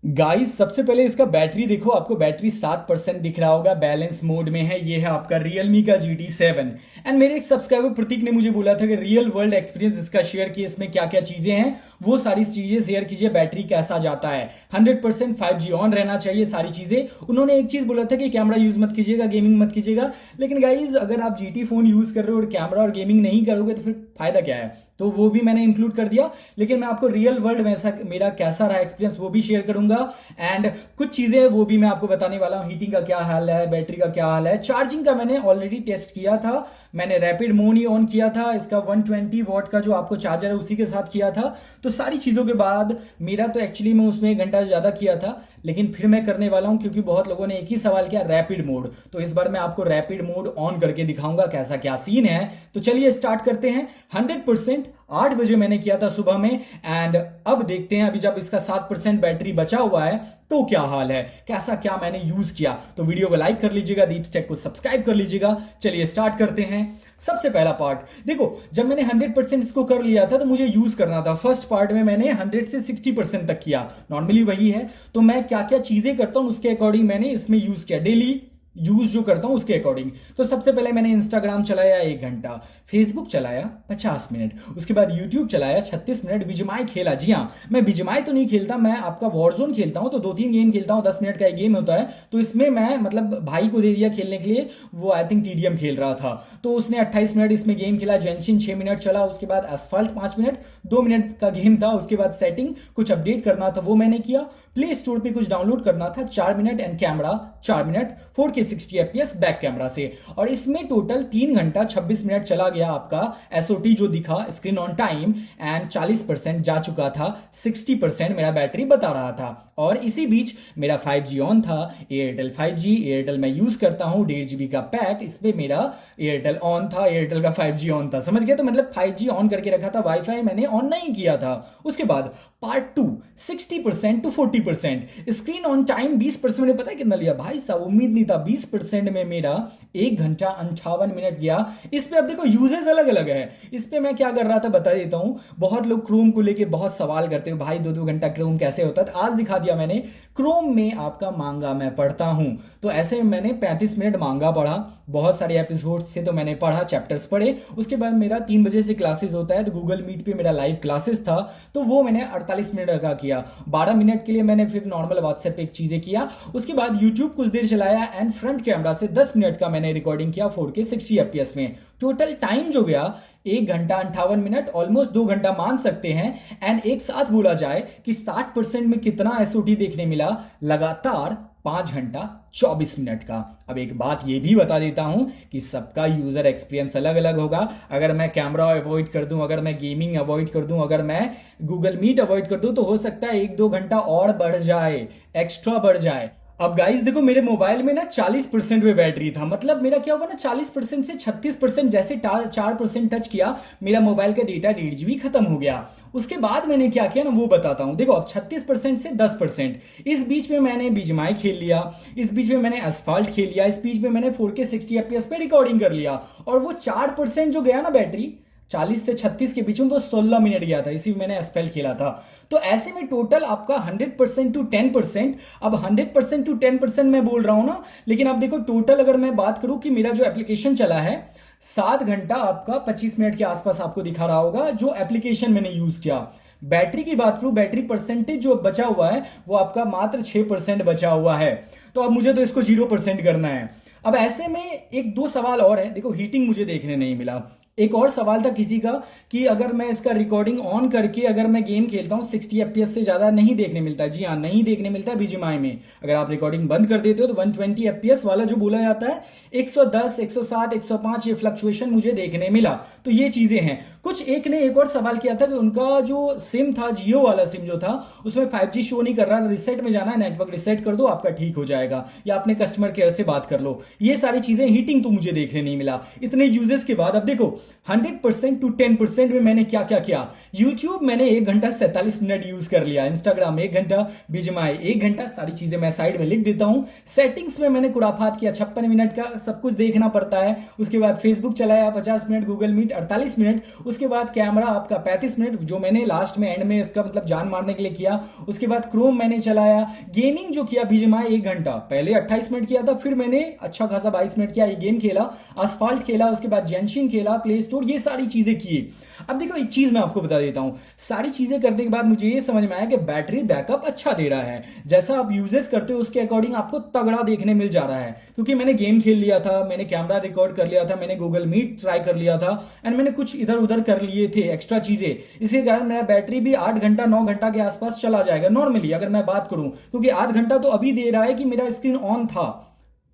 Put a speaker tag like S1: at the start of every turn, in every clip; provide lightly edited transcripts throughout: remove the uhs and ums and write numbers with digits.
S1: Guys सबसे पहले इसका बैटरी देखो, आपको बैटरी 7% दिख रहा होगा, बैलेंस मोड में है। ये है आपका Realme का GT7। एंड मेरे एक सब्सक्राइबर प्रतीक ने मुझे बोला था कि रियल वर्ल्ड एक्सपीरियंस इसका शेयर किए, इसमें क्या क्या चीजें हैं वो सारी चीजें शेयर कीजिए, बैटरी कैसा जाता है, 100% 5G ऑन रहना चाहिए, सारी चीजें। उन्होंने एक चीज बोला था कि कैमरा यूज मत कीजिएगा, गेमिंग मत कीजिएगा। लेकिन गाइज अगर आप GT फोन यूज कर रहे हो और कैमरा और गेमिंग नहीं करोगे तो फिर फायदा क्या है, तो वो भी मैंने इंक्लूड कर दिया। लेकिन मैं आपको रियल वर्ल्ड में ऐसा मेरा कैसा रहा एक्सपीरियंस वो भी शेयर करूंगा। एंड कुछ चीजें वो भी मैं आपको बताने वाला हूं, हीटिंग का क्या हाल है, बैटरी का क्या हाल है। चार्जिंग का मैंने ऑलरेडी टेस्ट किया था, मैंने रैपिड मोड ही ऑन किया था, इसका 120 वॉट का जो आपको चार्जर है उसी के साथ किया था। तो सारी चीजों के बाद मेरा तो एक्चुअली मैं उसमें 1 घंटा ज्यादा किया था, लेकिन फिर मैं करने वाला हूं क्योंकि बहुत लोगों ने एक ही सवाल किया, रैपिड मोड। तो इस बार मैं आपको रैपिड मोड ऑन करके दिखाऊंगा कैसा क्या सीन है। तो चलिए स्टार्ट करते हैं। 100% 8 बजे मैंने किया था सुबह में। एंड अब देखते हैं, अभी जब इसका 7% बैटरी बचा हुआ है तो क्या हाल है, कैसा क्या मैंने यूज किया। तो वीडियो को लाइक कर लीजिएगा, दीप्स टेक को सब्सक्राइब कर लीजिएगा। चलिए स्टार्ट करते हैं। सबसे पहला पार्ट देखो, जब मैंने 100% इसको कर लिया था तो मुझे यूज करना था। फर्स्ट पार्ट में मैंने 100 से 60% तक किया, नॉर्मली वही है। तो मैं क्या क्या चीजें करता हूं उसके अकॉर्डिंग मैंने इसमें यूज किया, डेली यूज जो करता हूं उसके अकॉर्डिंग। तो सबसे पहले मैंने इंस्टाग्राम चलाया 1 घंटा, फेसबुक चलाया 50 मिनट, उसके बाद यूट्यूब चलाया 36 मिनट, बीजीएमआई खेला। जी हाँ, मैं बीजीएमआई तो नहीं खेलता, मैं आपका वॉरजोन खेलता हूं। तो 2-3 गेम खेलता हूं, 10 मिनट का एक गेम होता है। तो इसमें मैं मतलब भाई को दे दिया खेलने के लिए, वो आई थिंक TDM खेल रहा था, तो उसने 28 मिनट इसमें गेम खेला। जेंशिन 6 मिनट चला, उसके बाद एसफाल्ट 5 मिनट, 2 मिनट का गेम था। उसके बाद सेटिंग कुछ अपडेट करना था वो मैंने किया, प्ले स्टोर पे कुछ डाउनलोड करना था 4 minute, and camera 4 minute 4K 60 FPS back camera से। और इसमें टोटल 3 घंटा 26 मिनट चला गया आपका SOT जो दिखा, स्क्रीन ऑन टाइम, एंड 40% जा चुका था, 60% मेरा बैटरी बता रहा था। और इसी बीच मेरा 5G ऑन था, एयरटेल 5G। एयरटेल मैं यूज करता हूं, 1.5 GB का पैक, इस पे मेरा एयरटेल ऑन था, एयरटेल का 5G ऑन था, समझ गए। तो मतलब 5G ऑन करके रखा था, वाईफाई मैंने ऑन नहीं किया था। उसके बाद part 2, 60% to 40%, screen on time 20%। मैंने पता है कितना लिया भाई साहब, उम्मीद नहीं था। 20% में मेरा 1 घंटा 58 मिनट गया। इस पे अब देखो यूजेस अलग अलग है। इस पे मैं क्या कर रहा था बता देता हूं। बहुत लोग क्रोम को लेके बहुत सवाल करते हो, भाई 2-2 घंटा क्रोम कैसे होता है। आज दिखा दिया मैंने, क्रोम में आपका मांगा मैं पढ़ता हूं। तो ऐसे मैंने 35 मिनट मांगा पढ़ा, बहुत सारे एपिसोड से तो मैंने पढ़ा, चैप्टर्स पढ़े। उसके बाद मेरा 3 बजे से क्लासेस होता है, तो गूगल मीट पे मेरा लाइव क्लासेस था, तो वो मैंने 48 मिनट का किया। 12 मिनट के लिए मैंने फिर नॉर्मल व्हाट्सएप पे एक चीजें किया। उसके बाद यूट्यूब कुछ देर चलाया, एंड फ्रंट कैमरा से 10 मिनट का मैंने रिकॉर्डिंग किया 4K 60 FPS में। टोटल टाइम जो गया 1 घंटा 58 मिनट, ऑलमोस्ट 2 घंटा मान सकते हैं। एंड एक साथ बोला जाए कि 60% में कितना SOT देखने मिला, लगातार 5 घंटा 24 मिनट का। अब एक बात ये भी बता देता हूं कि सबका यूजर एक्सपीरियंस अलग अलग होगा। अगर मैं कैमरा अवॉइड कर दूं, अगर मैं गेमिंग अवॉइड कर दूं, अगर मैं गूगल मीट अवॉइड कर दूं, तो हो सकता है 1-2 घंटा और बढ़ जाए, एक्स्ट्रा बढ़ जाए। अब गाइस देखो, मेरे मोबाइल में ना 40% में बैटरी था, मतलब मेरा क्या होगा ना, 40% से 36% जैसे 4% टच किया, मेरा मोबाइल का डेटा 1.5 GB खत्म हो गया। उसके बाद मैंने क्या किया ना वो बताता हूं। देखो अब 36% से 10%, इस बीच में मैंने बीजीएमआई खेल लिया, इस बीच में मैंने एसफाल्ट खेल लिया, इस बीच में मैंने 4K 60 FPS पे रिकॉर्डिंग कर लिया। और वो 4% जो गया ना बैटरी, 40 से 36 के बीच में, वो 16 मिनट गया था, इसी में मैंने एसफेल खेला था। तो ऐसे में टोटल आपका 100% टू 10%। अब 100% टू 10% मैं बोल रहा हूं ना, लेकिन अब देखो टोटल अगर मैं बात करूं कि मेरा जो एप्लीकेशन चला है, 7 घंटा आपका 25 मिनट के आसपास आपको दिखा रहा होगा जो एप्लीकेशन मैंने यूज किया। बैटरी की बात करूं, बैटरी परसेंटेज जो बचा हुआ है वो आपका मात्र 6% बचा हुआ है। तो अब मुझे तो इसको 0% करना है। अब ऐसे में 1-2 सवाल और है। देखो हीटिंग मुझे देखने नहीं मिला। एक और सवाल था किसी का कि अगर मैं इसका रिकॉर्डिंग ऑन करके अगर मैं गेम खेलता हूं, 60 FPS से ज्यादा नहीं देखने मिलता है। जी हाँ, नहीं देखने मिलता है बीजीएमआई में। अगर आप रिकॉर्डिंग बंद कर देते हो तो 120 FPS वाला जो बोला जाता है, 110, 107, 105 ये फ्लक्चुएशन मुझे देखने मिला। तो ये चीजें हैं। कुछ एक ने एक और सवाल किया था कि उनका जो सिम था, जियो वाला सिम जो था, उसमें 5G शो नहीं कर रहा था, रिसेट में जाना है, नेटवर्क रिसेट कर दो, आपका ठीक हो जाएगा, या अपने कस्टमर केयर से बात कर लो। ये सारी चीजें, हीटिंग तो मुझे देखने नहीं मिला। इतने यूजेस के बाद अब देखो, 100% to 10% में मैंने क्या क्या किया। यूट्यूब मैंने 1 घंटा 47 मिनट यूज कर लिया, इंस्टाग्राम 1 घंटा, बीजीएमआई 1 घंटा, सारी चीजें मैं साइड में लिख देता हूं। सेटिंग्स में मैंने कुराफात किया, 56 मिनट का सब कुछ देखना पड़ता है। उसके बाद फेसबुक चलाया 50 मिनट, गूगल मीट 48 मिनट, उसके बाद कैमरा आपका 35 मिनट, जो मैंने लास्ट में एंड में इसका मतलब जान मारने के लिए किया। उसके बाद क्रोम मैंने चलाया। गेमिंग जो किया बीजीएमआई 1 घंटा, पहले 28 मिनट किया था, फिर मैंने अच्छा खासा 22 मिनट किया, ये गेम खेला, असफाल्ट खेला, उसके बाद जेंशिन खेला, प्ले स्टोर, ये सारी चीजें की। अब देखो एक चीज मैं आपको बता देता हूं, सारी चीजें करने के बाद मुझे ये समझ में आया कि बैटरी बैकअप अच्छा दे रहा है। जैसा आप यूजेस करते हो उसके अकॉर्डिंग आपको तगड़ा देखने मिल जा रहा है, क्योंकि मैंने गेम खेल लिया था, मैंने कैमरा रिकॉर्ड कर लिया था, मैंने गूगल मीट ट्राई कर लिया था, एंड मैंने कुछ इधर उधर कर लिए थे एक्स्ट्रा चीजें। इसी कारण मेरा बैटरी भी 8 घंटा 9 घंटा के आसपास चला जाएगा नॉर्मली, अगर मैं बात करूं, क्योंकि 8 घंटा तो अभी दे रहा है कि मेरा स्क्रीन ऑन था।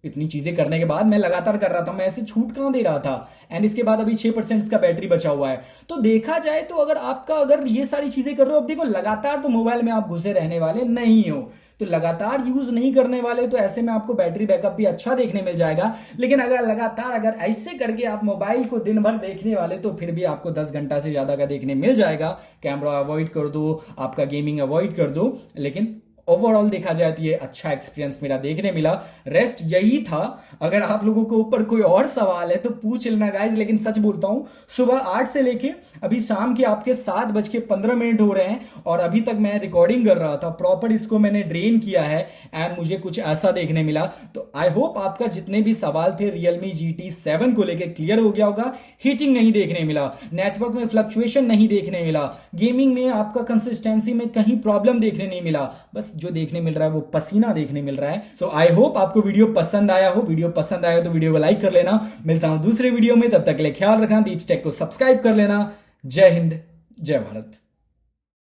S1: इतनी चीजें करने के बाद मैं लगातार कर रहा था, मैं ऐसे छूट कहां दे रहा था। एंड इसके बाद अभी 6% इसका बैटरी बचा हुआ है। तो देखा जाए तो अगर ये सारी चीजें कर रहे हो, अब देखो लगातार तो मोबाइल में आप घुसे रहने वाले नहीं हो, तो लगातार यूज नहीं करने वाले, तो ऐसे में आपको बैटरी बैकअप भी अच्छा देखने मिल जाएगा। लेकिन अगर ऐसे करके आप मोबाइल को दिन भर देखने वाले, तो फिर भी आपको 10 घंटा से ज्यादा का देखने मिल जाएगा। कैमरा अवॉइड कर दो, आपका गेमिंग अवॉइड कर दो, लेकिन ओवरऑल देखा जाए तो ये अच्छा एक्सपीरियंस मेरा देखने मिला। रेस्ट यही था। अगर आप लोगों के ऊपर कोई और सवाल है तो पूछ लेना गाइज, लेकिन सच बोलता हूं, सुबह 8 से लेके अभी शाम के आपके 7:15 हो रहे हैं, और अभी तक मैं रिकॉर्डिंग कर रहा था, प्रॉपर इसको मैंने ड्रेन किया है, एंड मुझे कुछ ऐसा देखने मिला। तो आई होप आपका जितने भी सवाल थे Realme GT7 को लेकर क्लियर हो गया होगा। हीटिंग नहीं देखने मिला, नेटवर्क में फ्लक्चुएशन नहीं देखने मिला, गेमिंग में आपका कंसिस्टेंसी में कहीं प्रॉब्लम देखने नहीं मिला, बस जो देखने मिल रहा है वो पसीना देखने मिल रहा है। सो आई होप आपको वीडियो पसंद आया हो। वीडियो पसंद आया हो तो वीडियो को लाइक कर लेना। मिलता हूं दूसरे वीडियो में, तब तक के लिए ख्याल रखना, दीप्स टेक को सब्सक्राइब कर लेना। जय हिंद, जय भारत।